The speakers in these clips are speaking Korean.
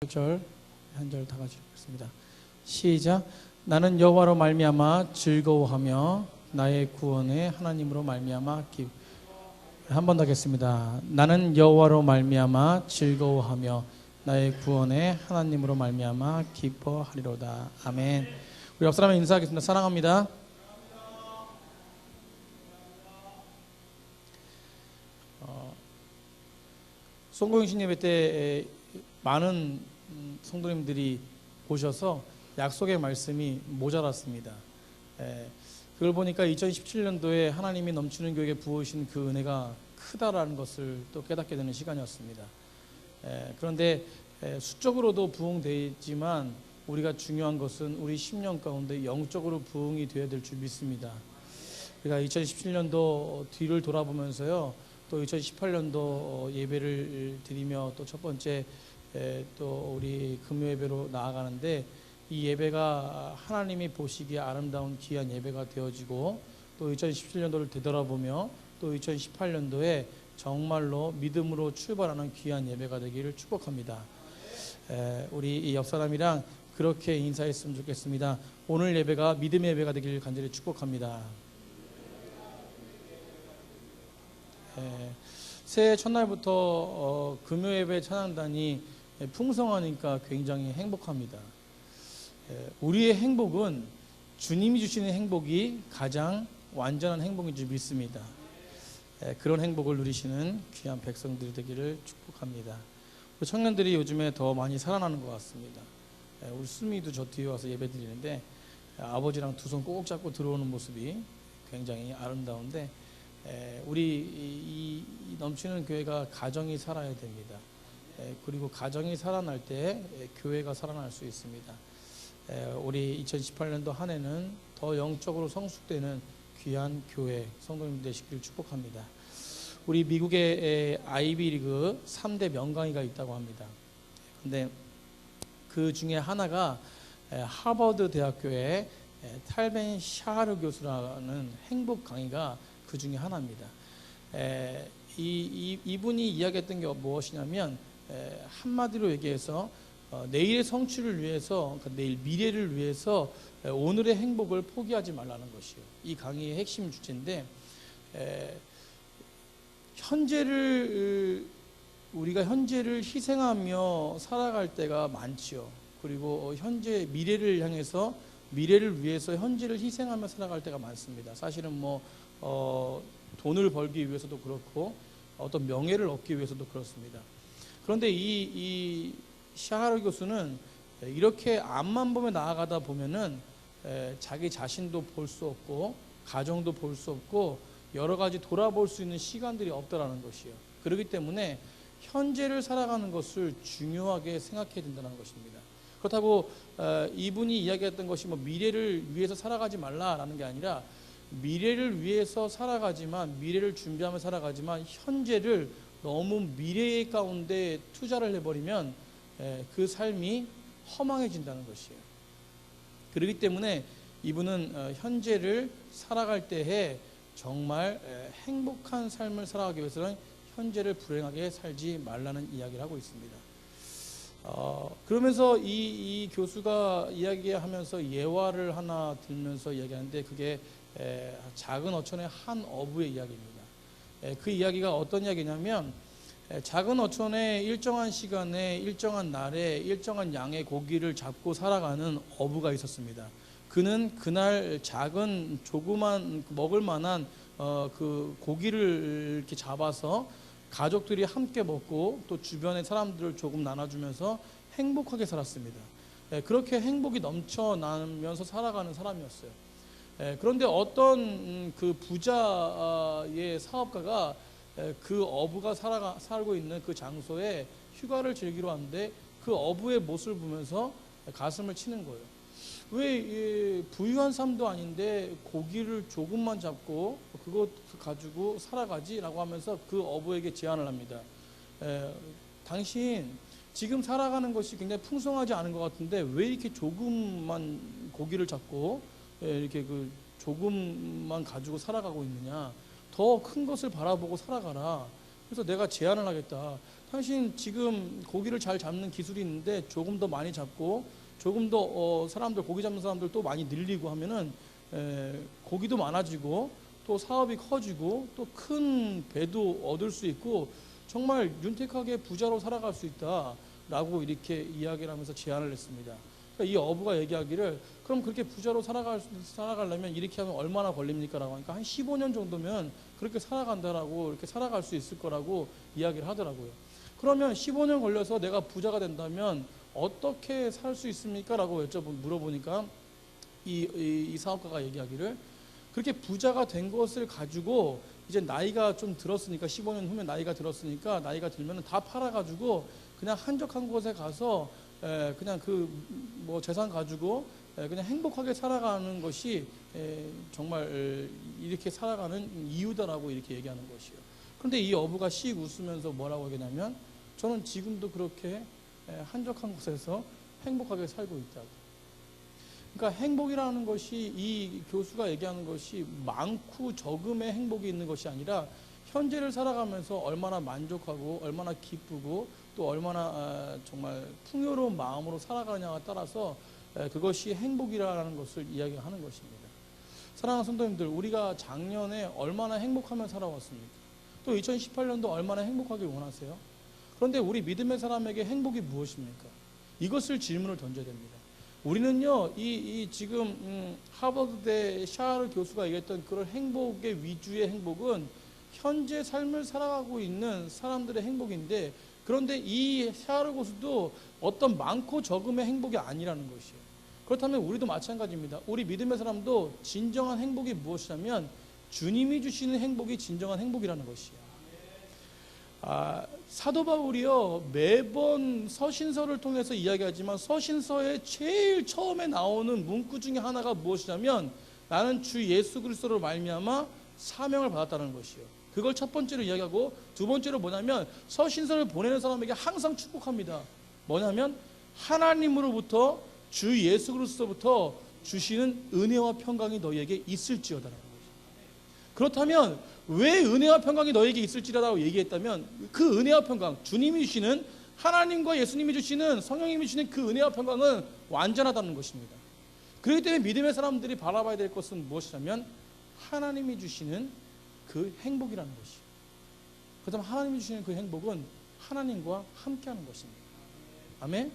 1절 한 절 다 같이 읽겠습니다. 시작. 나는 여호와로 말미암아 즐거워하며 나의 구원의 하나님으로 말미암아 한 번 더 하겠습니다. 나는 여호와로 말미암아 즐거워하며 나의 구원의 하나님으로 말미암아 기뻐하리로다. 아멘. 우리 옆 사람에 인사하겠습니다. 사랑합니다. 송공신 예배 때 많은 성도님들이 오셔서 약속의 말씀이 모자랐습니다. 그걸 보니까 2017년도에 하나님이 넘치는 교회에 부으신 그 은혜가 크다라는 것을 또 깨닫게 되는 시간이었습니다. 그런데 수적으로도 부흥되어 있지만 우리가 중요한 것은 우리 10년 가운데 영적으로 부흥이 되어야 될 줄 믿습니다. 우리가 2017년도 뒤를 돌아보면서요, 또 2018년도 예배를 드리며 또 첫 번째 또 우리 금요 예배로 나아가는데, 이 예배가 하나님이 보시기에 아름다운 귀한 예배가 되어지고, 또 2017년도를 되돌아보며 또 2018년도에 정말로 믿음으로 출발하는 귀한 예배가 되기를 축복합니다. 우리 이 옆 사람이랑 그렇게 인사했으면 좋겠습니다. 오늘 예배가 믿음의 예배가 되기를 간절히 축복합니다. 새해 첫날부터 금요 예배 찬양단이 풍성하니까 굉장히 행복합니다. 우리의 행복은 주님이 주시는 행복이 가장 완전한 행복인 줄 믿습니다. 그런 행복을 누리시는 귀한 백성들이 되기를 축복합니다. 우리 청년들이 요즘에 더 많이 살아나는 것 같습니다. 우리 수미도 저 뒤에 와서 예배 드리는데 아버지랑 두 손 꼭 잡고 들어오는 모습이 굉장히 아름다운데, 우리 이 넘치는 교회가 가정이 살아야 됩니다. 그리고 가정이 살아날 때 교회가 살아날 수 있습니다. 우리 2018년도 한 해는 더 영적으로 성숙되는 귀한 교회 성도님 되시기를 축복합니다. 우리 미국의 아이비리그 3대 명강의가 있다고 합니다. 근데 그 중에 하나가 하버드 대학교의 탈벤 샤르 교수라는 행복 강의가 그 중에 하나입니다. 이분이 이야기했던 게 무엇이냐면, 한마디로 얘기해서 내일의 성취를 위해서, 그러니까 내일 미래를 위해서 오늘의 행복을 포기하지 말라는 것이에요. 이 강의의 핵심 주제인데, 우리가 현재를 희생하며 살아갈 때가 많지요. 그리고 미래를 향해서, 미래를 위해서 현재를 희생하며 살아갈 때가 많습니다. 사실은 돈을 벌기 위해서도 그렇고 어떤 명예를 얻기 위해서도 그렇습니다. 그런데 이 샤하르 교수는 이렇게 앞만 보며 나아가다 보면은 자기 자신도 볼 수 없고 가정도 볼 수 없고 여러 가지 돌아볼 수 있는 시간들이 없다라는 것이에요. 그렇기 때문에 현재를 살아가는 것을 중요하게 생각해야 된다는 것입니다. 그렇다고 이분이 이야기했던 것이 미래를 위해서 살아가지 말라라는 게 아니라, 미래를 위해서 살아가지만, 미래를 준비하며 살아가지만 현재를 너무 미래 가운데 투자를 해버리면 그 삶이 허망해진다는 것이에요. 그렇기 때문에 이분은 현재를 살아갈 때에 정말 행복한 삶을 살아가기 위해서는 현재를 불행하게 살지 말라는 이야기를 하고 있습니다. 그러면서 이 교수가 이야기하면서 예화를 하나 들면서 이야기하는데, 그게 작은 어촌의 한 어부의 이야기입니다. 그 이야기가 어떤 이야기냐면, 작은 어촌에 일정한 시간에 일정한 날에 일정한 양의 고기를 잡고 살아가는 어부가 있었습니다. 그는 그날 작은 조그만 먹을 만한 그 고기를 이렇게 잡아서 가족들이 함께 먹고 또 주변의 사람들을 조금 나눠주면서 행복하게 살았습니다. 그렇게 행복이 넘쳐나면서 살아가는 사람이었어요. 그런데 어떤 그 부자의 사업가가 그 어부가 살고 있는 그 장소에 휴가를 즐기러 왔는데, 그 어부의 모습을 보면서 가슴을 치는 거예요. 왜 부유한 삶도 아닌데 고기를 조금만 잡고 그것 가지고 살아가지? 라고 하면서 그 어부에게 제안을 합니다. 당신 지금 살아가는 것이 굉장히 풍성하지 않은 것 같은데 왜 이렇게 조금만 고기를 잡고 이렇게 그 조금만 가지고 살아가고 있느냐? 더 큰 것을 바라보고 살아가라. 그래서 내가 제안을 하겠다. 당신 지금 고기를 잘 잡는 기술이 있는데 조금 더 많이 잡고 조금 더 사람들 고기 잡는 사람들 또 많이 늘리고 하면은 고기도 많아지고 또 사업이 커지고 또 큰 배도 얻을 수 있고 정말 윤택하게 부자로 살아갈 수 있다라고 이렇게 이야기를 하면서 제안을 했습니다. 그러니까 이 어부가 얘기하기를 그럼 그렇게 부자로 살아가려면 이렇게 하면 얼마나 걸립니까? 라고 하니까 한 15년 정도면 그렇게 살아간다라고 이렇게 살아갈 수 있을 거라고 이야기를 하더라고요. 그러면 15년 걸려서 내가 부자가 된다면 어떻게 살 수 있습니까? 라고 물어보니까 이 사업가가 얘기하기를 그렇게 부자가 된 것을 가지고 이제 나이가 좀 들었으니까 15년 후면 나이가 들었으니까 나이가 들면 다 팔아가지고 그냥 한적한 곳에 가서 그냥 그 뭐 재산 가지고 그냥 행복하게 살아가는 것이 정말 이렇게 살아가는 이유다라고 이렇게 얘기하는 것이요. 그런데 이 어부가 씩 웃으면서 뭐라고 하냐면 저는 지금도 그렇게 한적한 곳에서 행복하게 살고 있다고. 그러니까 행복이라는 것이 이 교수가 얘기하는 것이 많고 적음의 행복이 있는 것이 아니라 현재를 살아가면서 얼마나 만족하고 얼마나 기쁘고 또 얼마나 정말 풍요로운 마음으로 살아가느냐에 따라서 그것이 행복이라는 것을 이야기하는 것입니다. 사랑하는 성도님들, 우리가 작년에 얼마나 행복하며 살아왔습니까? 또 2018년도 얼마나 행복하길 원하세요? 그런데 우리 믿음의 사람에게 행복이 무엇입니까? 이것을 질문을 던져야 됩니다. 우리는요, 지금 하버드대 샤르 교수가 얘기했던 그런 행복의 위주의 행복은 현재 삶을 살아가고 있는 사람들의 행복인데, 그런데 이 샤르 교수도 어떤 많고 적음의 행복이 아니라는 것이에요. 그렇다면 우리도 마찬가지입니다. 우리 믿음의 사람도 진정한 행복이 무엇이냐면 주님이 주시는 행복이 진정한 행복이라는 것이에요. 사도 바울이요, 매번 서신서를 통해서 이야기하지만 서신서의 제일 처음에 나오는 문구 중에 하나가 무엇이냐면 나는 주 예수 그리스도로 말미암아 사명을 받았다는 것이에요. 그걸 첫 번째로 이야기하고 두 번째로 뭐냐면 서신서를 보내는 사람에게 항상 축복합니다. 뭐냐면 하나님으로부터 주 예수 그리스도부터 주시는 은혜와 평강이 너희에게 있을지어다라는 것이에요. 그렇다면 왜 은혜와 평강이 너에게 있을지라고 얘기했다면 그 은혜와 평강, 주님이 주시는 하나님과 예수님이 주시는 성령님이 주시는 그 은혜와 평강은 완전하다는 것입니다. 그렇기 때문에 믿음의 사람들이 바라봐야 될 것은 무엇이냐면 하나님이 주시는 그 행복이라는 것이에요. 그렇다면 하나님이 주시는 그 행복은 하나님과 함께하는 것입니다. 아멘?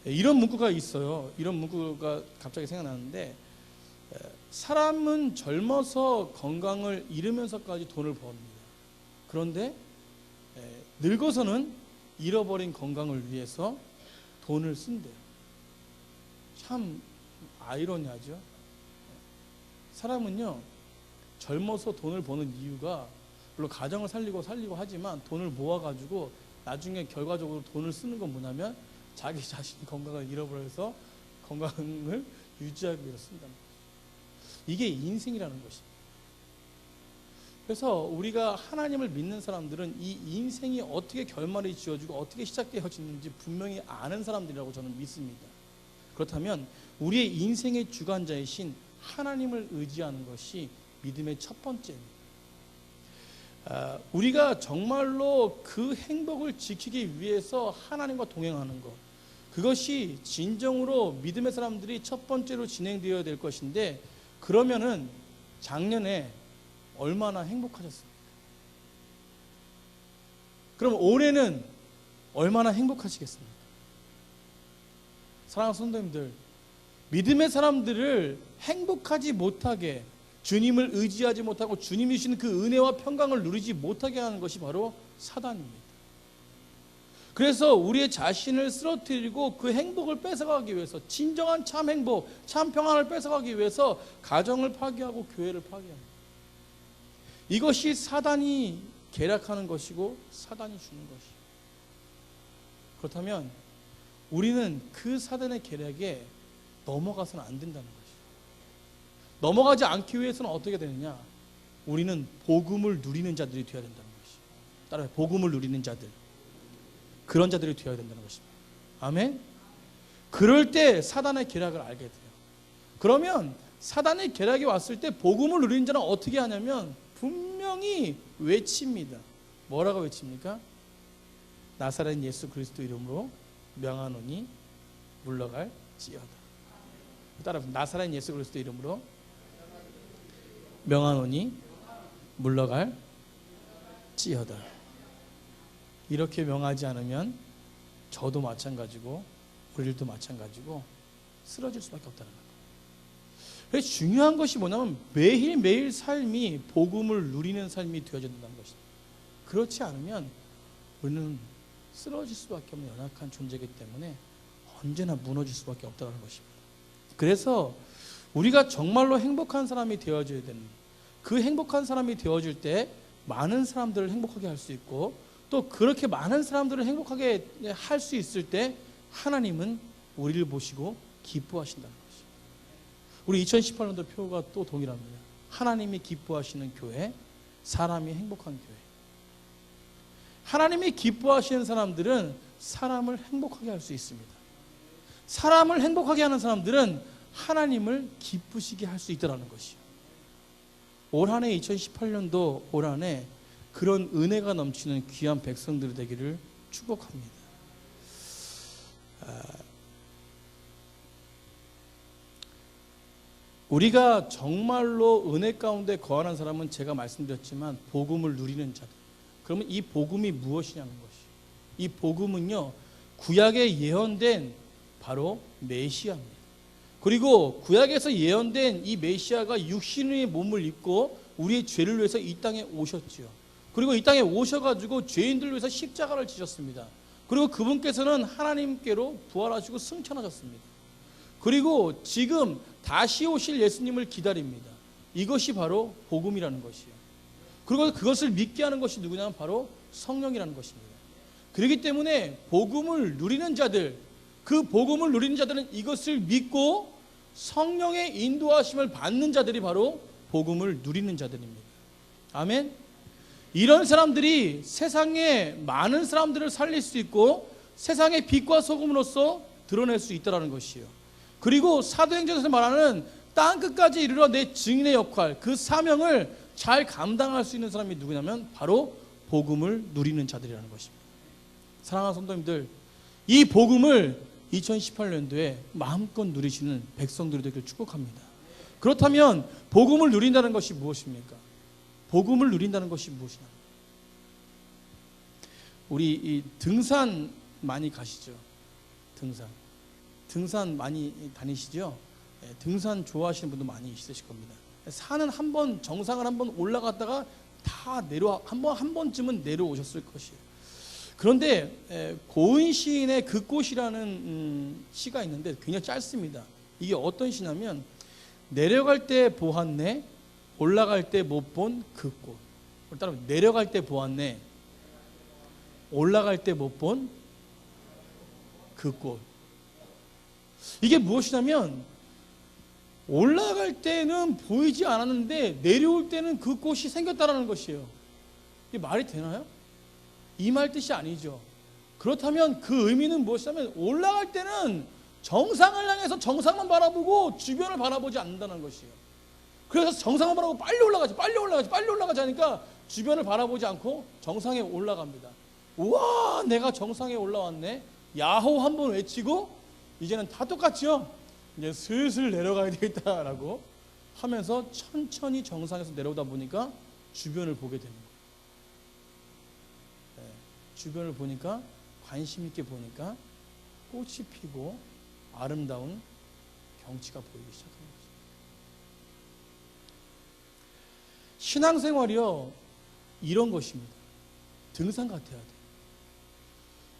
이런 문구가 있어요. 이런 문구가 갑자기 생각나는데 사람은 젊어서 건강을 잃으면서까지 돈을 버립니다. 그런데 늙어서는 잃어버린 건강을 위해서 돈을 쓴대요. 참 아이러니하죠. 사람은요, 젊어서 돈을 버는 이유가 물론 가정을 살리고 하지만 돈을 모아가지고 나중에 결과적으로 돈을 쓰는 건 뭐냐면 자기 자신이 건강을 잃어버려서 건강을 유지하기 위해서 쓴다는 거예요. 이게 인생이라는 것입니다. 그래서 우리가 하나님을 믿는 사람들은 이 인생이 어떻게 결말이 지어지고 어떻게 시작되어지는지 분명히 아는 사람들이라고 저는 믿습니다. 그렇다면 우리의 인생의 주관자이신 하나님을 의지하는 것이 믿음의 첫 번째입니다. 우리가 정말로 그 행복을 지키기 위해서 하나님과 동행하는 것, 그것이 진정으로 믿음의 사람들이 첫 번째로 진행되어야 될 것인데, 그러면은 작년에 얼마나 행복하셨습니까? 그럼 올해는 얼마나 행복하시겠습니까? 사랑하는 성도님들, 믿음의 사람들을 행복하지 못하게, 주님을 의지하지 못하고 주님이 주시는 그 은혜와 평강을 누리지 못하게 하는 것이 바로 사단입니다. 그래서 우리의 자신을 쓰러뜨리고 그 행복을 뺏어가기 위해서, 진정한 참 행복, 참 평안을 뺏어가기 위해서 가정을 파괴하고 교회를 파괴합니다. 이것이 사단이 계략하는 것이고 사단이 주는 것이에요. 그렇다면 우리는 그 사단의 계략에 넘어가서는 안 된다는 것이에요. 넘어가지 않기 위해서는 어떻게 되느냐? 우리는 복음을 누리는 자들이 되어야 된다는 것이에요. 따라서 복음을 누리는 자들, 그런 자들이 되어야 된다는 것입니다. 아멘? 그럴 때 사단의 계략을 알게 돼요. 그러면 사단의 계략이 왔을 때 복음을 누리는 자는 어떻게 하냐면 분명히 외칩니다. 뭐라고 외칩니까? 나사렛 예수 그리스도 이름으로 명하노니 물러갈지어다. 따라 나사렛 예수 그리스도 이름으로 명하노니 물러갈지어다. 이렇게 명하지 않으면 저도 마찬가지고 우리들도 마찬가지고 쓰러질 수밖에 없다는 거예요. 그래서 중요한 것이 뭐냐면 매일매일 삶이 복음을 누리는 삶이 되어야 된다는 것입니다. 그렇지 않으면 우리는 쓰러질 수밖에 없는 연약한 존재이기 때문에 언제나 무너질 수밖에 없다는 것입니다. 그래서 우리가 정말로 행복한 사람이 되어줘야 되는, 그 행복한 사람이 되어질 때 많은 사람들을 행복하게 할 수 있고, 또 그렇게 많은 사람들을 행복하게 할 수 있을 때 하나님은 우리를 보시고 기뻐하신다는 것이죠. 우리 2018년도 표가 또 동일합니다. 하나님이 기뻐하시는 교회, 사람이 행복한 교회. 하나님이 기뻐하시는 사람들은 사람을 행복하게 할 수 있습니다. 사람을 행복하게 하는 사람들은 하나님을 기쁘시게 할 수 있다는 것이요. 올 한해 2018년도 올 한해 그런 은혜가 넘치는 귀한 백성들이 되기를 축복합니다. 우리가 정말로 은혜 가운데 거하는 사람은 제가 말씀드렸지만 복음을 누리는 자들. 그러면 이 복음이 무엇이냐는 것이, 이 복음은요 구약에 예언된 바로 메시아입니다. 그리고 구약에서 예언된 이 메시아가 육신의 몸을 입고 우리의 죄를 위해서 이 땅에 오셨지요. 그리고 이 땅에 오셔가지고 죄인들을 위해서 십자가를 지셨습니다. 그리고 그분께서는 하나님께로 부활하시고 승천하셨습니다. 그리고 지금 다시 오실 예수님을 기다립니다. 이것이 바로 복음이라는 것이에요. 그리고 그것을 믿게 하는 것이 누구냐면 바로 성령이라는 것입니다. 그렇기 때문에 복음을 누리는 자들, 그 복음을 누리는 자들은 이것을 믿고 성령의 인도하심을 받는 자들이 바로 복음을 누리는 자들입니다. 아멘. 이런 사람들이 세상에 많은 사람들을 살릴 수 있고 세상의 빛과 소금으로서 드러낼 수 있다는 것이에요. 그리고 사도행전에서 말하는 땅끝까지 이르러 내 증인의 역할, 그 사명을 잘 감당할 수 있는 사람이 누구냐면 바로 복음을 누리는 자들이라는 것입니다. 사랑하는 성도님들, 이 복음을 2018년도에 마음껏 누리시는 백성들이 되길 축복합니다. 그렇다면 복음을 누린다는 것이 무엇입니까? 복음을 누린다는 것이 무엇이냐? 우리 이 등산 많이 가시죠? 등산 많이 다니시죠? 등산 좋아하시는 분도 많이 있으실 겁니다. 산은 한번 정상을 한번 올라갔다가 다 한 번쯤은 내려오셨을 것이에요. 그런데 고은 시인의 그 꽃이라는 시가 있는데 굉장히 짧습니다. 이게 어떤 시냐면 내려갈 때 보았네, 올라갈 때 못 본 그 꽃. 따라 내려갈 때 보았네, 올라갈 때 못 본 그 꽃. 이게 무엇이냐면 올라갈 때는 보이지 않았는데 내려올 때는 그 꽃이 생겼다라는 것이에요. 이게 말이 되나요? 이 말 뜻이 아니죠. 그렇다면 그 의미는 무엇이냐면 올라갈 때는 정상을 향해서 정상만 바라보고 주변을 바라보지 않는다는 것이에요. 그래서 정상을 바라보고 빨리 올라가지 하니까 주변을 바라보지 않고 정상에 올라갑니다. 우와, 내가 정상에 올라왔네. 야호 한번 외치고 이제는 다 똑같죠. 이제 슬슬 내려가야 되겠다라고 하면서 천천히 정상에서 내려오다 보니까 주변을 보게 되는 거예요. 주변을 보니까 관심 있게 보니까 꽃이 피고 아름다운 경치가 보이기 시작한 거죠. 신앙생활이요 이런 것입니다. 등산 같아야 돼요.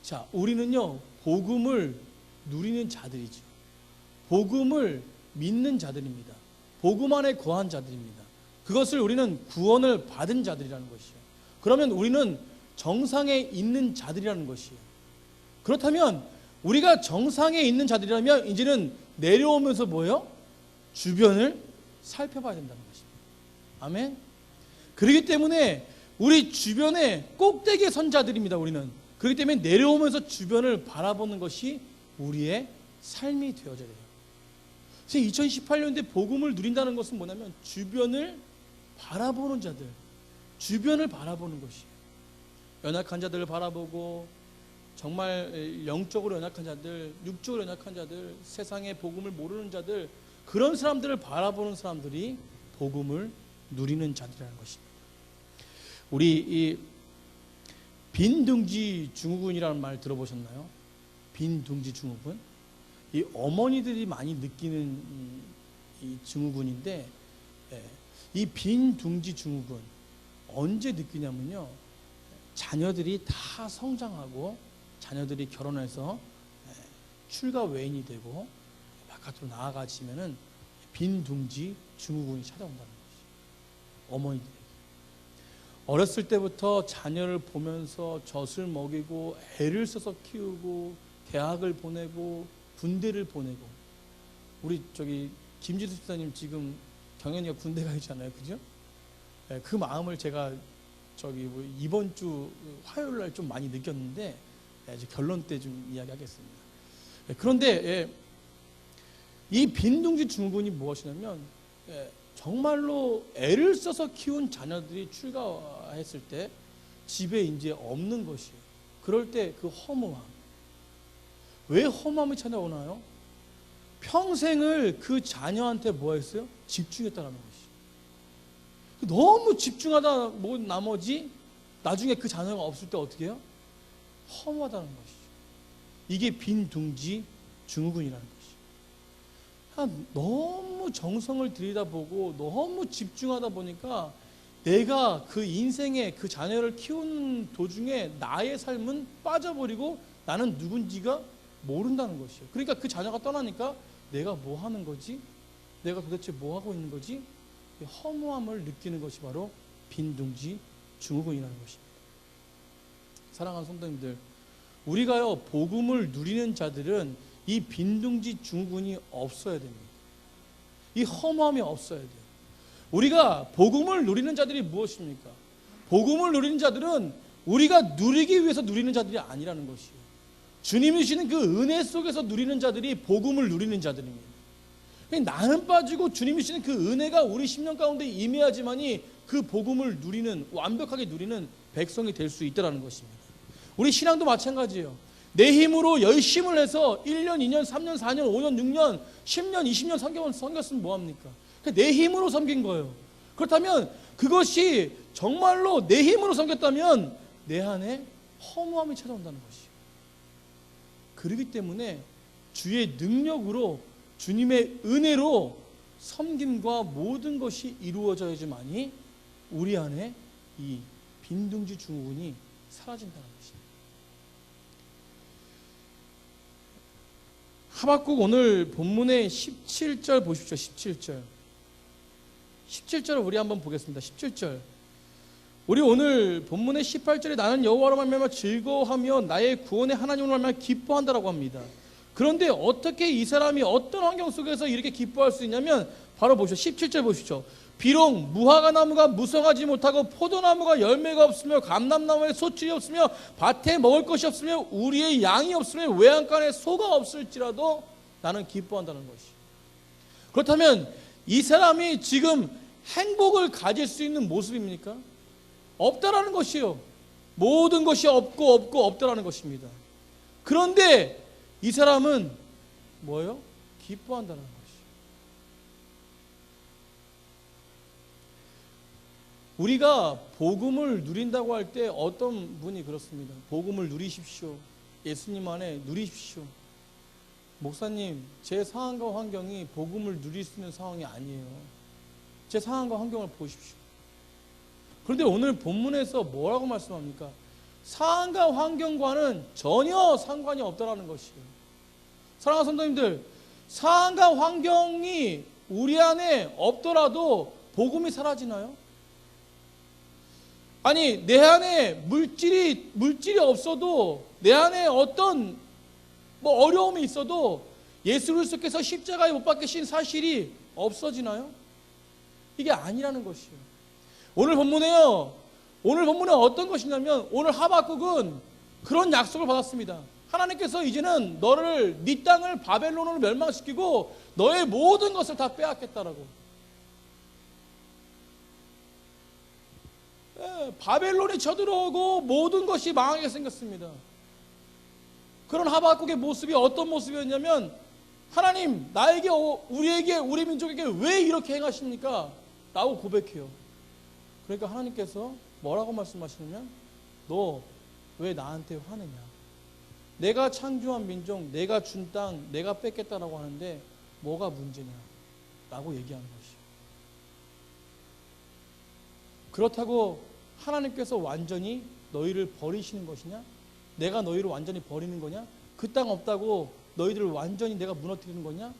자, 우리는요 복음을 누리는 자들이죠. 복음을 믿는 자들입니다. 복음 안에 거한 자들입니다. 그것을 우리는 구원을 받은 자들이라는 것이요. 그러면 우리는 정상에 있는 자들이라는 것이에요. 그렇다면 우리가 정상에 있는 자들이라면 이제는 내려오면서 뭐예요? 주변을 살펴봐야 된다는 것입니다. 아멘. 그렇기 때문에 우리 주변에 꼭대기에 선 자들입니다. 우리는. 그렇기 때문에 내려오면서 주변을 바라보는 것이 우리의 삶이 되어져야 돼요. 그래서 2018년도에 복음을 누린다는 것은 뭐냐면 주변을 바라보는 자들, 주변을 바라보는 것이에요. 연약한 자들을 바라보고 정말 영적으로 연약한 자들, 육적으로 연약한 자들, 세상의 복음을 모르는 자들, 그런 사람들을 바라보는 사람들이 복음을 누리는 자들이라는 것입니다. 우리 이 빈둥지 증후군이라는 말 들어보셨나요? 빈둥지 증후군. 이 어머니들이 많이 느끼는 이 증후군인데, 이 빈둥지 증후군 언제 느끼냐면요, 자녀들이 다 성장하고 자녀들이 결혼해서 출가 외인이 되고 바깥으로 나아가시면은 빈둥지 증후군이 찾아온다는 것이, 어머니들에게. 어렸을 때부터 자녀를 보면서 젖을 먹이고 애를 써서 키우고 대학을 보내고 군대를 보내고, 우리 김지수 집사님 지금 경연이가 군대 가 있잖아요, 그죠? 그 마음을 제가 이번 주 화요일 날 좀 많이 느꼈는데, 이제 결론 때 좀 이야기하겠습니다. 그런데 이 빈둥지 증후군이 무엇이냐면, 정말로 애를 써서 키운 자녀들이 출가했을 때 집에 이제 없는 것이에요. 그럴 때 그 허무함. 왜 허무함이 찾아오나요? 평생을 그 자녀한테 뭐 했어요? 집중했다는 것이죠. 너무 집중하다 나머지 나중에 그 자녀가 없을 때 어떻게 해요? 허무하다는 것이죠. 이게 빈둥지 증후군이라는 것이죠. 너무 정성을 들이다보고 너무 집중하다 보니까 내가 그 인생에 그 자녀를 키우는 도중에 나의 삶은 빠져버리고 나는 누군지가 모른다는 것이에요. 그러니까 그 자녀가 떠나니까 내가 뭐 하는 거지? 내가 도대체 뭐 하고 있는 거지? 허무함을 느끼는 것이 바로 빈둥지 증후군이라는 것입니다. 사랑하는 성도님들, 우리가요 복음을 누리는 자들은 이 빈둥지 증후군이 없어야 됩니다. 이 허무함이 없어야 돼요. 우리가 복음을 누리는 자들이 무엇입니까? 복음을 누리는 자들은 우리가 누리기 위해서 누리는 자들이 아니라는 것이에요. 주님이 주시는 그 은혜 속에서 누리는 자들이 복음을 누리는 자들입니다. 나는 빠지고 주님이 주시는 그 은혜가 우리 심령 가운데 임해야지만이 그 복음을 누리는, 완벽하게 누리는 백성이 될 수 있다는 것입니다. 우리 신앙도 마찬가지예요. 내 힘으로 열심을 해서 1년, 2년, 3년, 4년, 5년, 6년, 10년, 20년 섬겼으면 뭐합니까? 내 힘으로 섬긴 거예요. 그렇다면 그것이 정말로 내 힘으로 섬겼다면 내 안에 허무함이 찾아온다는 것이에요. 그렇기 때문에 주의 능력으로, 주님의 은혜로 섬김과 모든 것이 이루어져야지만이 우리 안에 이 빈둥지 증후군이 사라진다는 것입니다. 하박국 오늘 본문의 17절 보십시오. 17절 우리 한번 보겠습니다. 17절. 우리 오늘 본문의 18절에 나는 여호와로 말미암아 즐거워하며 나의 구원의 하나님으로 말미암아 기뻐한다라고 합니다. 그런데 어떻게 이 사람이 어떤 환경 속에서 이렇게 기뻐할 수 있냐면 바로 보시죠. 17절 보시죠. 비록 무화과 나무가 무성하지 못하고 포도나무가 열매가 없으며 감람나무에 소출이 없으며 밭에 먹을 것이 없으며 우리의 양이 없으며 외양간에 소가 없을지라도 나는 기뻐한다는 것이. 그렇다면 이 사람이 지금 행복을 가질 수 있는 모습입니까? 없다라는 것이요. 모든 것이 없다라는 것입니다. 그런데 이 사람은 뭐예요? 기뻐한다는 것이요. 우리가 복음을 누린다고 할 때 어떤 분이 그렇습니다. 복음을 누리십시오. 예수님 안에 누리십시오. 목사님, 제 상황과 환경이 복음을 누릴 수 있는 상황이 아니에요. 제 상황과 환경을 보십시오. 그런데 오늘 본문에서 뭐라고 말씀합니까? 상황과 환경과는 전혀 상관이 없다는 것이에요. 사랑하는 성도님들, 상황과 환경이 우리 안에 없더라도 복음이 사라지나요? 아니, 내 안에 물질이 없어도, 내 안에 어떤 어려움이 있어도 예수 그리스도께서 십자가에 못 박히신 사실이 없어지나요? 이게 아니라는 것이에요. 오늘 본문에 어떤 것이냐면, 오늘 하박국은 그런 약속을 받았습니다. 하나님께서 이제는 네 땅을 바벨론으로 멸망시키고 너의 모든 것을 다 빼앗겠다라고. 바벨론이 쳐들어오고 모든 것이 망하게 생겼습니다. 그런 하박국의 모습이 어떤 모습이었냐면, 하나님, 나에게, 우리에게, 우리 민족에게 왜 이렇게 행하십니까? 라고 고백해요. 그러니까 하나님께서 뭐라고 말씀하시냐면, 너 왜 나한테 화내냐? 내가 창조한 민족, 내가 준 땅, 내가 뺏겠다라고 하는데 뭐가 문제냐? 라고 얘기하는 것이에요. 그렇다고 하나님께서 완전히 너희를 버리시는 것이냐? 내가 너희를 완전히 버리는 거냐? 그 땅 없다고 너희들을 완전히 내가 무너뜨리는 거냐?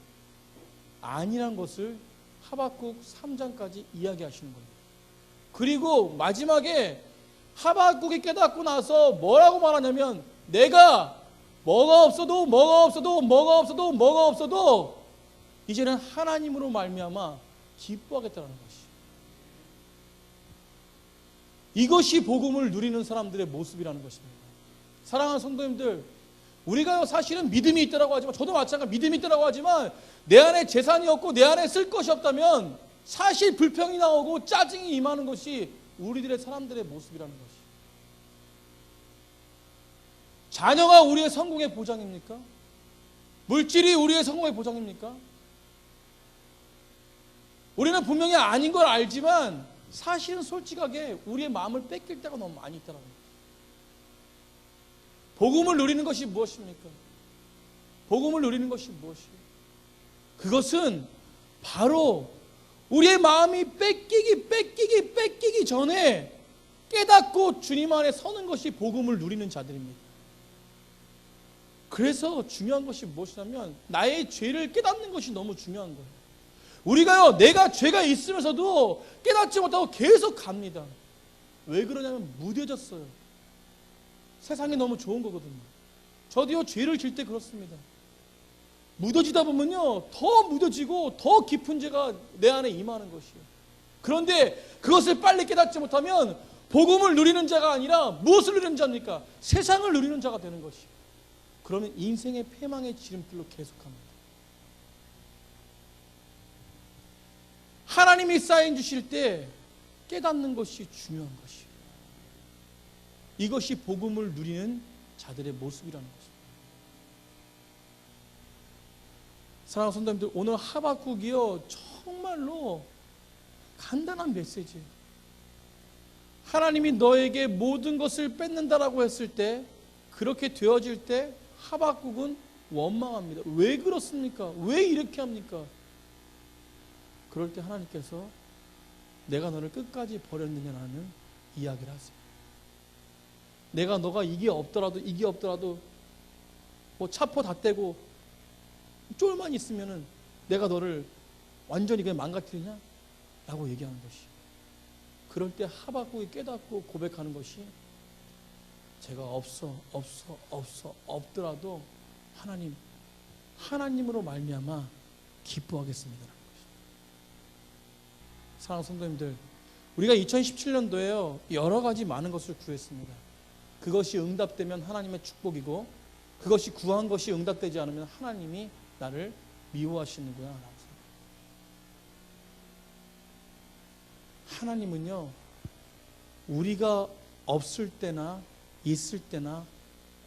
아니란 것을 하박국 3장까지 이야기하시는 거예요. 그리고 마지막에 하박국이 깨닫고 나서 뭐라고 말하냐면, 내가 뭐가 없어도 이제는 하나님으로 말미암아 기뻐하겠다는 것이. 이것이 복음을 누리는 사람들의 모습이라는 것입니다. 사랑하는 성도님들, 우리가 사실은 믿음이 있다라고 하지만, 저도 마찬가지로 믿음이 있다라고 하지만, 내 안에 재산이 없고 내 안에 쓸 것이 없다면 사실 불평이 나오고 짜증이 임하는 것이 우리들의 사람들의 모습이라는 것이. 자녀가 우리의 성공의 보장입니까? 물질이 우리의 성공의 보장입니까? 우리는 분명히 아닌 걸 알지만 사실은 솔직하게 우리의 마음을 뺏길 때가 너무 많이 있다는 거예요. 복음을 누리는 것이 무엇입니까? 복음을 누리는 것이 무엇이에요? 그것은 바로 우리의 마음이 뺏기기 전에 깨닫고 주님 안에 서는 것이 복음을 누리는 자들입니다. 그래서 중요한 것이 무엇이냐면, 나의 죄를 깨닫는 것이 너무 중요한 거예요. 우리가요, 내가 죄가 있으면서도 깨닫지 못하고 계속 갑니다. 왜 그러냐면 무뎌졌어요. 세상이 너무 좋은 거거든요. 저도요, 죄를 질 때 그렇습니다. 묻어지다 보면요, 더 묻어지고 더 깊은 죄가 내 안에 임하는 것이에요. 그런데 그것을 빨리 깨닫지 못하면 복음을 누리는 자가 아니라 무엇을 누리는 자입니까? 세상을 누리는 자가 되는 것이에요. 그러면 인생의 패망의 지름길로 계속합니다. 하나님이 사인 주실 때 깨닫는 것이 중요한 것이에요. 이것이 복음을 누리는 자들의 모습이라는 것입니다. 사랑하는 성도님들, 오늘 하박국이요, 정말로 간단한 메시지예요. 하나님이 너에게 모든 것을 뺏는다라고 했을 때, 그렇게 되어질 때 하박국은 원망합니다. 왜 그렇습니까? 왜 이렇게 합니까? 그럴 때 하나님께서 내가 너를 끝까지 버렸느냐라는 이야기를 하세요. 내가 너가 이게 없더라도 뭐 차포 다 떼고 쫄만 있으면은 내가 너를 완전히 그냥 망가뜨리냐? 라고 얘기하는 것이. 그럴 때 하박국이 깨닫고 고백하는 것이, 제가 없더라도 하나님으로 말미암아 기뻐하겠습니다라는 것이. 사랑하는 성도님들, 우리가 2017년도에요, 여러 가지 많은 것을 구했습니다. 그것이 응답되면 하나님의 축복이고, 그것이 구한 것이 응답되지 않으면 하나님이 나를 미워하시는구나 라고 생각합니다. 하나님은요, 우리가 없을 때나 있을 때나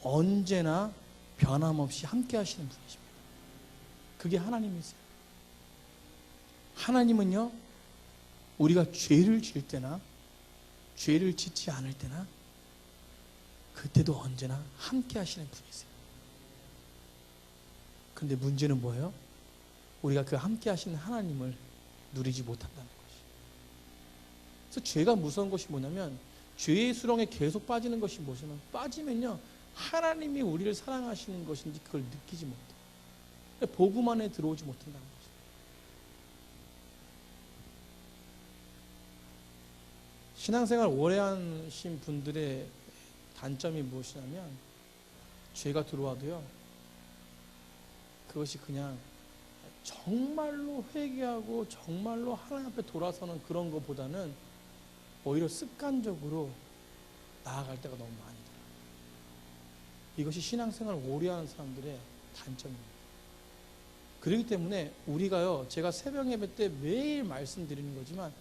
언제나 변함없이 함께 하시는 분이십니다. 그게 하나님이세요. 하나님은요, 우리가 죄를 질 때나 죄를 짓지 않을 때나 그때도 언제나 함께 하시는 분이세요. 근데 문제는 뭐예요? 우리가 그 함께 하시는 하나님을 누리지 못한다는 것이. 그래서 죄가 무서운 것이 뭐냐면, 죄의 수렁에 계속 빠지는 것이 뭐냐면, 빠지면요, 하나님이 우리를 사랑하시는 것인지 그걸 느끼지 못해요. 복음 안에 들어오지 못한다는 거죠. 신앙생활 오래 하신 분들의 단점이 무엇이냐면, 죄가 들어와도요, 그것이 그냥 정말로 회개하고 정말로 하나님 앞에 돌아서는 그런 것보다는 오히려 습관적으로 나아갈 때가 너무 많이 들어요. 이것이 신앙생활 오래 하는 사람들의 단점입니다. 그렇기 때문에 우리가요, 제가 새벽 예배 때 매일 말씀드리는 거지만,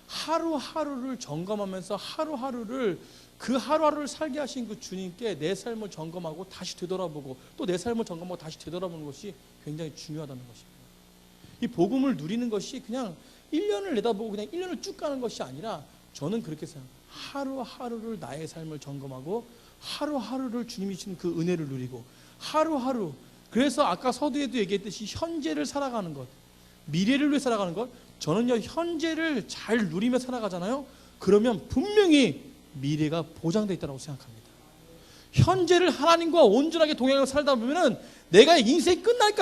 하루하루를 점검하면서 하루하루를 그 하루하루를 살게 하신 그 주님께 내 삶을 점검하고 다시 되돌아보고 또 내 삶을 점검하고 다시 되돌아보는 것이 굉장히 중요하다는 것입니다. 이 복음을 누리는 것이 그냥 1년을 내다보고 그냥 1년을 쭉 가는 것이 아니라 저는 그렇게 생각합니다. 하루하루를 나의 삶을 점검하고 하루하루를 주님이 주신 그 은혜를 누리고 하루하루, 그래서 아까 서두에도 얘기했듯이 현재를 살아가는 것, 미래를 위해 살아가는 것, 저는요 현재를 잘 누리며 살아가잖아요. 그러면 분명히 미래가 보장되어 있다고 생각합니다. 현재를 하나님과 온전하게 동행하며 살다 보면은 내가 인생이 끝날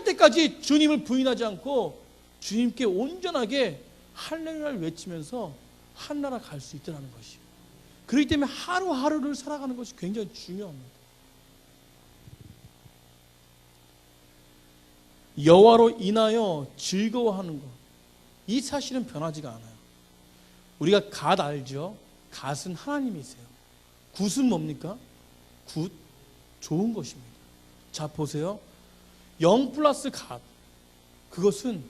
때까지 주님을 부인하지 않고 주님께 온전하게 할렐루야를 외치면서 한나라 갈 수 있다는 것이에요. 그렇기 때문에 하루하루를 살아가는 것이 굉장히 중요합니다. 여호와로 인하여 즐거워하는 것, 이 사실은 변하지가 않아요. 우리가 갓 알죠? 갓은 하나님이세요. 굿은 뭡니까? 굿, 좋은 것입니다. 자 보세요. 0 플러스 갓, 그것은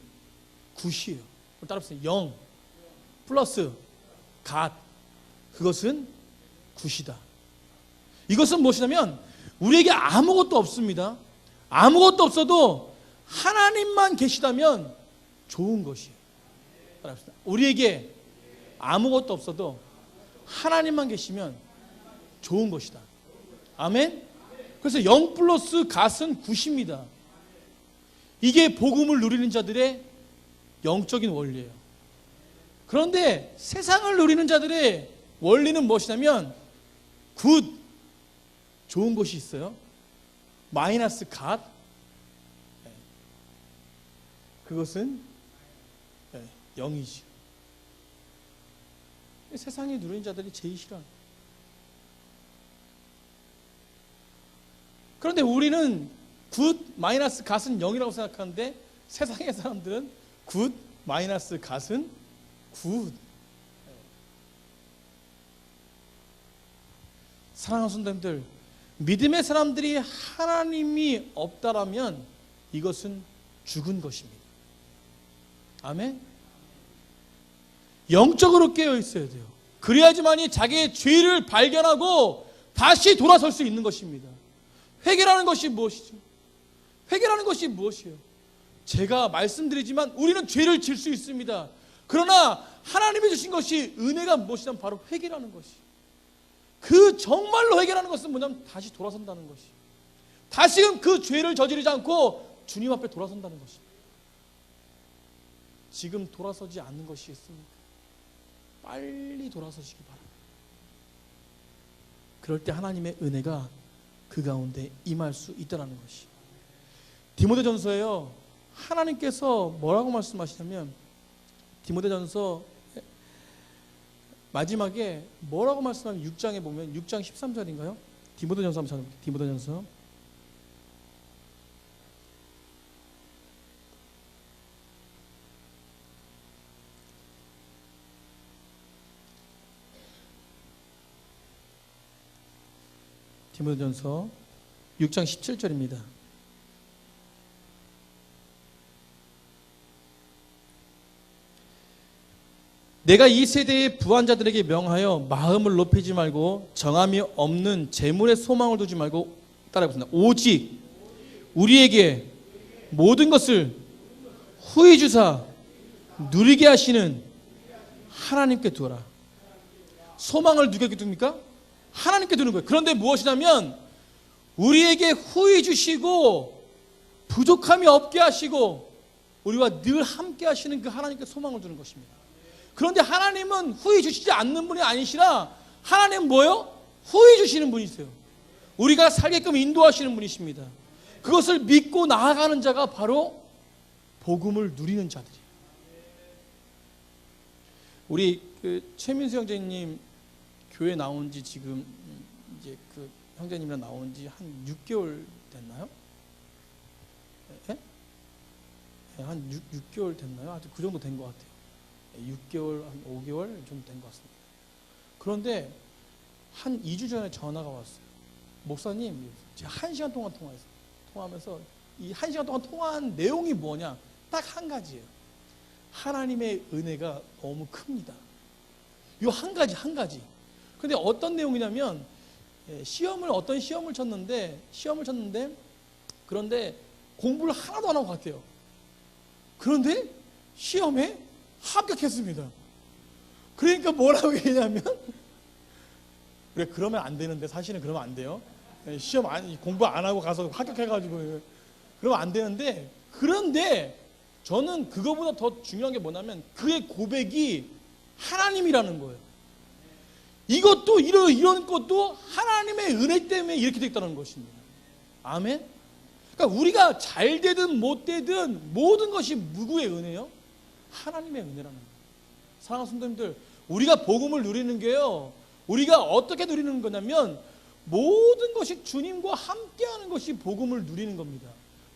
굿이에요. 따라해보세요. 0 플러스 갓, 그것은 굿이다. 이것은 무엇이냐면 우리에게 아무것도 없습니다. 아무것도 없어도 하나님만 계시다면 좋은 것이에요. 따라합시다. 우리에게 아무것도 없어도 하나님만 계시면 좋은 것이다. 아멘? 그래서 0 플러스 갓은 굿입니다. 이게 복음을 누리는 자들의 영적인 원리예요. 그런데 세상을 누리는 자들의 원리는 무엇이냐면 굿, 좋은 것이 있어요. 마이너스 갓, 그것은 0이지. 세상에 누리는 자들이 제일 싫어하는. 그런데 우리는 굿 마이너스 갓은 0이라고 생각하는데 세상의 사람들은 굿 마이너스 갓은 굿. 사랑하는 성도님들, 믿음의 사람들이 하나님이 없다라면 이것은 죽은 것입니다. 아멘? 영적으로 깨어 있어야 돼요. 그래야지만이 자기의 죄를 발견하고 다시 돌아설 수 있는 것입니다. 회개라는 것이 무엇이죠? 회개라는 것이 무엇이에요? 제가 말씀드리지만 우리는 죄를 질 수 있습니다. 그러나 하나님이 주신 것이 은혜가 무엇이냐면 바로 회개라는 것이. 그 정말로 회개라는 것은 뭐냐면 다시 돌아선다는 것이. 다시금 그 죄를 저지르지 않고 주님 앞에 돌아선다는 것입니다. 지금 돌아서지 않는 것이 있습니까? 빨리 돌아서시기 바랍니다. 그럴 때 하나님의 은혜가 그 가운데 임할 수 있다는 것이. 디모데전서에요, 하나님께서 뭐라고 말씀하시냐면 디모데전서 마지막에 뭐라고 말씀하면 6장에 보면 6장 13절인가요? 디모데전서 한번 찾아볼게요. 디모데전서 디모데전서 6장 17절입니다. 내가 이 세대의 부한자들에게 명하여 마음을 높이지 말고 정함이 없는 재물에 소망을 두지 말고 따라해보겠습니다. 오직 우리에게 모든 것을 후히 주사 누리게 하시는 하나님께 두어라. 소망을 누구에게 둡니까? 하나님께 두는 거예요. 그런데 무엇이냐면 우리에게 후히 주시고 부족함이 없게 하시고 우리와 늘 함께 하시는 그 하나님께 소망을 두는 것입니다. 그런데 하나님은 후히 주시지 않는 분이 아니시라 하나님은 뭐예요? 후히 주시는 분이세요. 우리가 살게끔 인도하시는 분이십니다. 그것을 믿고 나아가는 자가 바로 복음을 누리는 자들이에요. 우리 최민수 형제님 교회 나온 지 지금 이제 그 형제님이랑 나온 지 한 6개월 됐나요? 네? 네, 한 6개월 됐나요? 아주 그 정도 된 것 같아요. 6개월, 한 5개월 좀 된 것 같습니다. 그런데 한 2주 전에 전화가 왔어요. 목사님, 제가 1시간 동안 통화하면서 이 1시간 동안 통화한 내용이 뭐냐? 딱 한 가지예요. 하나님의 은혜가 너무 큽니다. 요 한 가지. 근데 어떤 내용이냐면 어떤 시험을 쳤는데 그런데 공부를 하나도 안 한 것 같아요. 그런데 시험에 합격했습니다. 그러니까 뭐라고 얘기냐면 그래, 그러면 안 되는데, 사실은 그러면 안 돼요. 공부 안 하고 가서 합격해가지고 그러면 안 되는데, 그런데 저는 그거보다 더 중요한 게 뭐냐면 그의 고백이 하나님이라는 거예요. 이것도 이런 것도 하나님의 은혜 때문에 이렇게 됐다는 것입니다. 아멘. 그러니까 우리가 잘 되든 못 되든 모든 것이 누구의 은혜요? 하나님의 은혜라는 거예요. 사랑하는 성도님들, 우리가 복음을 누리는 게요, 우리가 어떻게 누리는 거냐면 모든 것이 주님과 함께하는 것이 복음을 누리는 겁니다.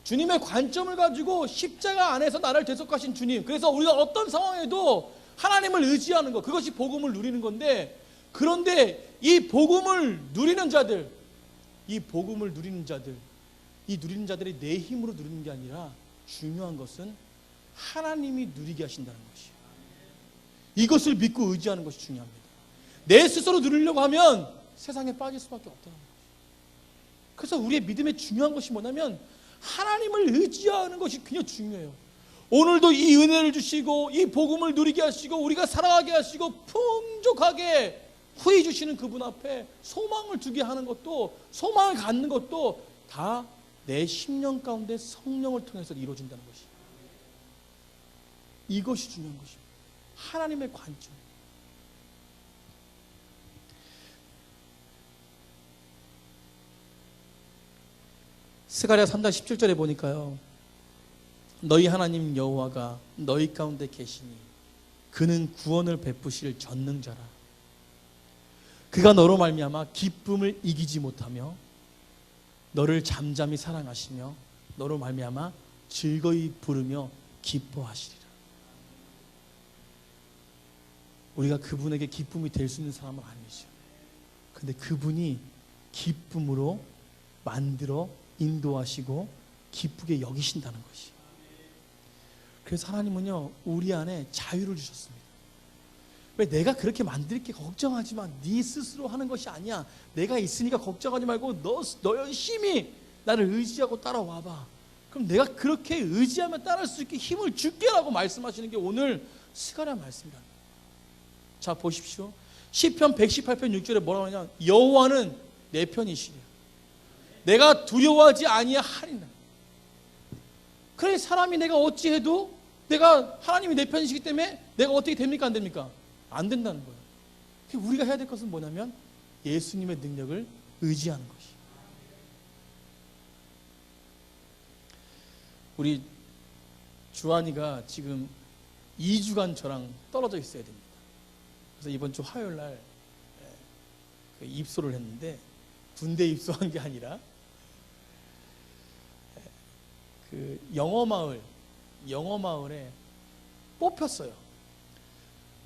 주님의 관점을 가지고 십자가 안에서 나를 대속하신 주님, 그래서 우리가 어떤 상황에도 하나님을 의지하는 것, 그것이 복음을 누리는 건데, 그런데 이 복음을 누리는 자들, 이 누리는 자들이 내 힘으로 누리는 게 아니라 중요한 것은 하나님이 누리게 하신다는 것이에요. 이것을 믿고 의지하는 것이 중요합니다. 내 스스로 누리려고 하면 세상에 빠질 수밖에 없다는 거예요. 그래서 우리의 믿음의 중요한 것이 뭐냐면 하나님을 의지하는 것이 굉장히 중요해요. 오늘도 이 은혜를 주시고 이 복음을 누리게 하시고 우리가 살아가게 하시고 풍족하게 후히 주시는 그분 앞에 소망을 두게 하는 것도, 소망을 갖는 것도 다 내 심령 가운데 성령을 통해서 이루어진다는 것이에요. 이것이 중요한 것입니다. 하나님의 관점. 스가랴 3장 17절에 보니까요, 너희 하나님 여호와가 너희 가운데 계시니 그는 구원을 베푸실 전능자라. 그가 너로 말미암아 기쁨을 이기지 못하며 너를 잠잠히 사랑하시며 너로 말미암아 즐거이 부르며 기뻐하시리라. 우리가 그분에게 기쁨이 될 수 있는 사람은 아니죠. 근데 그분이 기쁨으로 만들어 인도하시고 기쁘게 여기신다는 것이. 그래서 하나님은요, 우리 안에 자유를 주셨습니다. 왜? 내가 그렇게 만들게 걱정하지 마. 네 스스로 하는 것이 아니야. 내가 있으니까 걱정하지 말고 너 열심히 나를 의지하고 따라와봐. 그럼 내가 그렇게 의지하면 따라할 수 있게 힘을 줄게라고 말씀하시는 게 오늘 스가랴 말씀입니다. 자, 보십시오. 시편 118편 6절에 뭐라고 하냐? 여호와는 내 편이시리라. 내가 두려워하지 아니하리라. 그래, 사람이 내가 어찌해도 내가 하나님이 내 편이시기 때문에 내가 어떻게 됩니까? 안 됩니까? 안 된다는 거예요. 우리가 해야 될 것은 뭐냐면 예수님의 능력을 의지하는 것이. 우리 주한이가 지금 2주간 저랑 떨어져 있어야 됩니다. 그래서 이번 주 화요일 날 입소를 했는데, 군대 입소한 게 아니라 그 영어마을에 뽑혔어요.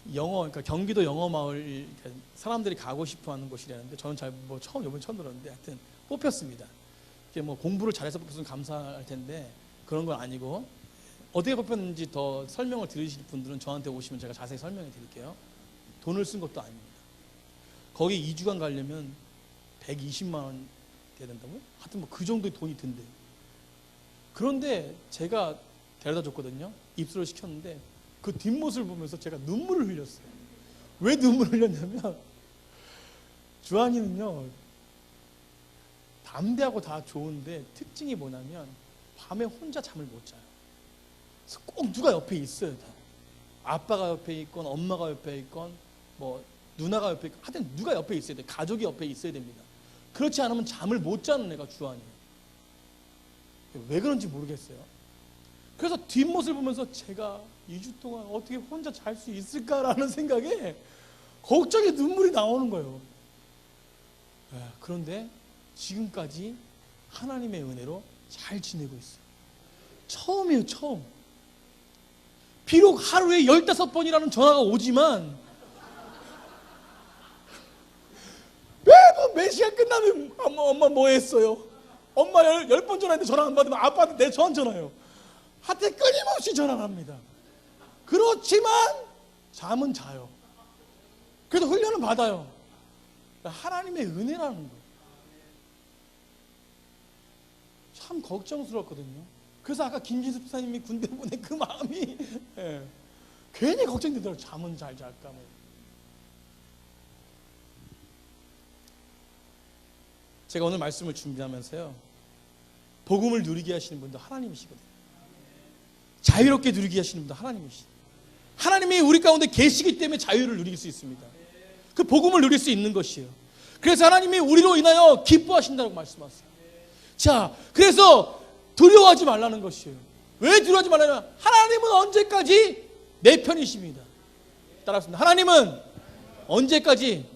그러니까 경기도 영어마을, 사람들이 가고 싶어하는 곳이라는데 저는 이번 처음 들었는데 하여튼 뽑혔습니다. 이게 뭐 공부를 잘해서 뽑혔으면 감사할 텐데 그런 건 아니고, 어떻게 뽑혔는지 더 설명을 들으실 분들은 저한테 오시면 제가 자세히 설명해 드릴게요. 돈을 쓴 것도 아닙니다. 거기 2주간 가려면 120만 원 돼야 된다고요? 하여튼 뭐 그 정도의 돈이 든대요. 그런데 제가 데려다 줬거든요. 입소를 시켰는데 그 뒷모습을 보면서 제가 눈물을 흘렸어요. 왜 눈물을 흘렸냐면, 주한이는요, 담대하고 다 좋은데 특징이 뭐냐면 밤에 혼자 잠을 못 자요. 그래서 꼭 누가 옆에 있어요. 다. 아빠가 옆에 있건 엄마가 옆에 있건 뭐 누나가 옆에 있건 하여튼 누가 옆에 있어야 돼요. 가족이 옆에 있어야 됩니다. 그렇지 않으면 잠을 못 자는 애가 주한이에요. 왜 그런지 모르겠어요. 그래서 뒷모습을 보면서 제가 2주 동안 어떻게 혼자 잘 수 있을까라는 생각에 걱정에 눈물이 나오는 거예요. 그런데 지금까지 하나님의 은혜로 잘 지내고 있어요. 처음이에요, 처음. 비록 하루에 15번이라는 전화가 오지만 매번 몇 시간 끝나면 엄마 뭐 했어요? 엄마 10번 전화했는데 전화 안 받으면 아빠한테 내 전화해요. 하여튼 끊임없이 전화를 합니다. 그렇지만 잠은 자요. 그래도 훈련은 받아요. 하나님의 은혜라는 거예요. 참 걱정스럽거든요. 그래서 아까 김진수 집사님이 군대 보낸 그 마음이 괜히 걱정되더라고요. 잠은 잘 잘까 뭐. 제가 오늘 말씀을 준비하면서요, 복음을 누리게 하시는 분도 하나님이시거든요. 자유롭게 누리게 하시는 분도 하나님이시죠. 하나님이 우리 가운데 계시기 때문에 자유를 누릴 수 있습니다. 그 복음을 누릴 수 있는 것이에요. 그래서 하나님이 우리로 인하여 기뻐하신다고 말씀하세요. 자, 그래서 두려워하지 말라는 것이에요. 왜 두려워하지 말라냐? 하나님은 언제까지 내 편이십니다. 따라합니다. 하나님은 언제까지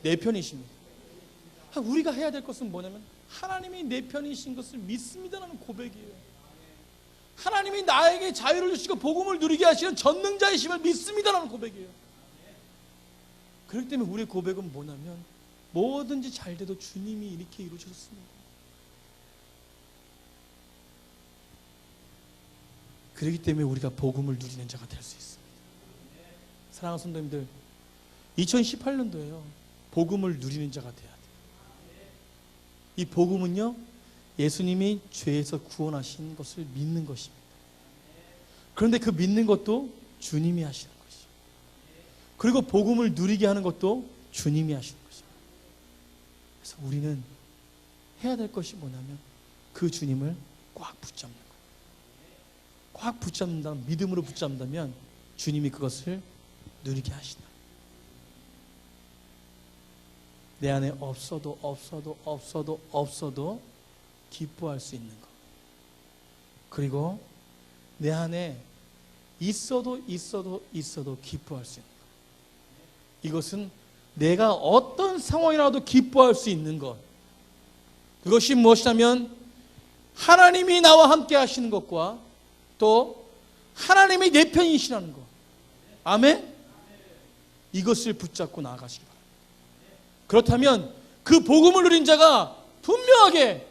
내 편이십니다. 우리가 해야 될 것은 뭐냐면 하나님이 내 편이신 것을 믿습니다라는 고백이에요. 하나님이 나에게 자유를 주시고 복음을 누리게 하시는 전능자이심을 믿습니다라는 고백이에요. 그렇기 때문에 우리의 고백은 뭐냐면 뭐든지 잘 돼도 주님이 이렇게 이루셨습니다. 그렇기 때문에 우리가 복음을 누리는 자가 될 수 있습니다. 사랑하는 성도님들, 2018년도에요. 복음을 누리는 자가 돼야 돼요. 이 복음은요, 예수님이 죄에서 구원하신 것을 믿는 것입니다. 그런데 그 믿는 것도 주님이 하시는 것이죠. 그리고 복음을 누리게 하는 것도 주님이 하시는 것입니다. 그래서 우리는 해야 될 것이 뭐냐면 그 주님을 꽉 붙잡는 거예요. 꽉 붙잡는다면, 믿음으로 붙잡는다면 주님이 그것을 누리게 하신다. 내 안에 없어도 기뻐할 수 있는 것. 그리고 내 안에 있어도 기뻐할 수 있는 것. 이것은 내가 어떤 상황이라도 기뻐할 수 있는 것. 그것이 무엇이냐면 하나님이 나와 함께 하시는 것과 또 하나님이 내 편이시라는 것. 아멘? 이것을 붙잡고 나아가시기 바랍니다. 그렇다면 그 복음을 누린 자가 분명하게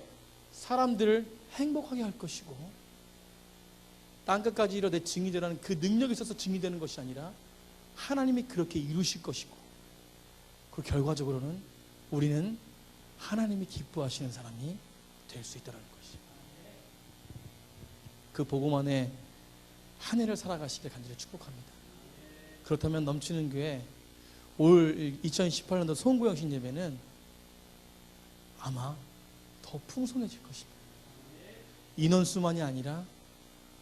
사람들을 행복하게 할 것이고 땅끝까지 이르되 증이 되라는 그 능력이 있어서 증이 되는 것이 아니라 하나님이 그렇게 이루실 것이고, 그 결과적으로는 우리는 하나님이 기뻐하시는 사람이 될 수 있다는 것이죠. 그 복음 안에 한 해를 살아가시길 간절히 축복합니다. 그렇다면 넘치는 교회 올 2018년도 송구영신 예배는 아마 더 풍성해질 것입니다. 인원수만이 아니라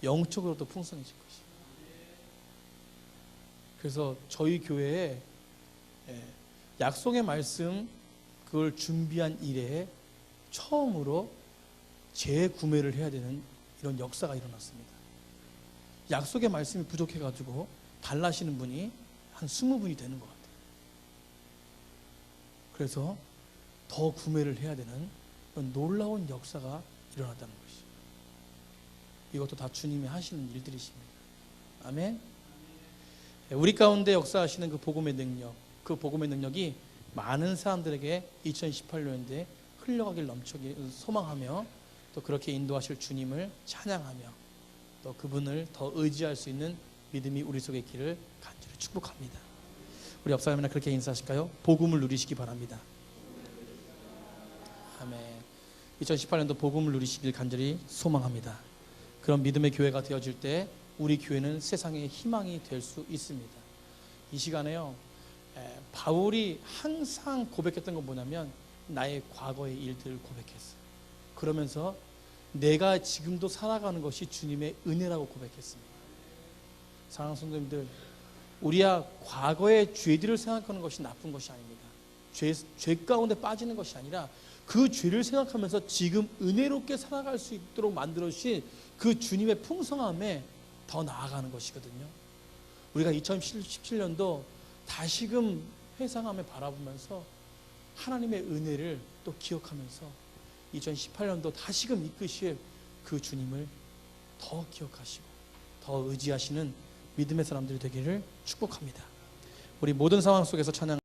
영적으로도 풍성해질 것입니다. 그래서 저희 교회에 약속의 말씀 그걸 준비한 이래에 처음으로 재구매를 해야 되는 이런 역사가 일어났습니다. 약속의 말씀이 부족해가지고 달라시는 분이 한 20분이 되는 것 같아요. 그래서 더 구매를 해야 되는 그런 놀라운 역사가 일어났다는 것이죠. 이것도 다 주님이 하시는 일들이십니다. 아멘. 우리 가운데 역사하시는 그 복음의 능력, 그 복음의 능력이 많은 사람들에게 2018년도에 흘러가길 넘치길 소망하며 또 그렇게 인도하실 주님을 찬양하며 또 그분을 더 의지할 수 있는 믿음이 우리 속에 있기를 간절히 축복합니다. 우리 옆사람이나 그렇게 인사하실까요? 복음을 누리시기 바랍니다. 아멘. 2018년도 복음을 누리시길 간절히 소망합니다. 그런 믿음의 교회가 되어질 때 우리 교회는 세상의 희망이 될 수 있습니다. 이 시간에요, 바울이 항상 고백했던 건 뭐냐면 나의 과거의 일들을 고백했어요. 그러면서 내가 지금도 살아가는 것이 주님의 은혜라고 고백했습니다. 사랑하는 성도님들, 우리야 과거의 죄들을 생각하는 것이 나쁜 것이 아닙니다. 죄 가운데 빠지는 것이 아니라 그 죄를 생각하면서 지금 은혜롭게 살아갈 수 있도록 만들어주신 그 주님의 풍성함에 더 나아가는 것이거든요. 우리가 2017년도 다시금 회상하며 바라보면서 하나님의 은혜를 또 기억하면서 2018년도 다시금 이끄실 그 주님을 더 기억하시고 더 의지하시는 믿음의 사람들이 되기를 축복합니다. 우리 모든 상황 속에서 찬양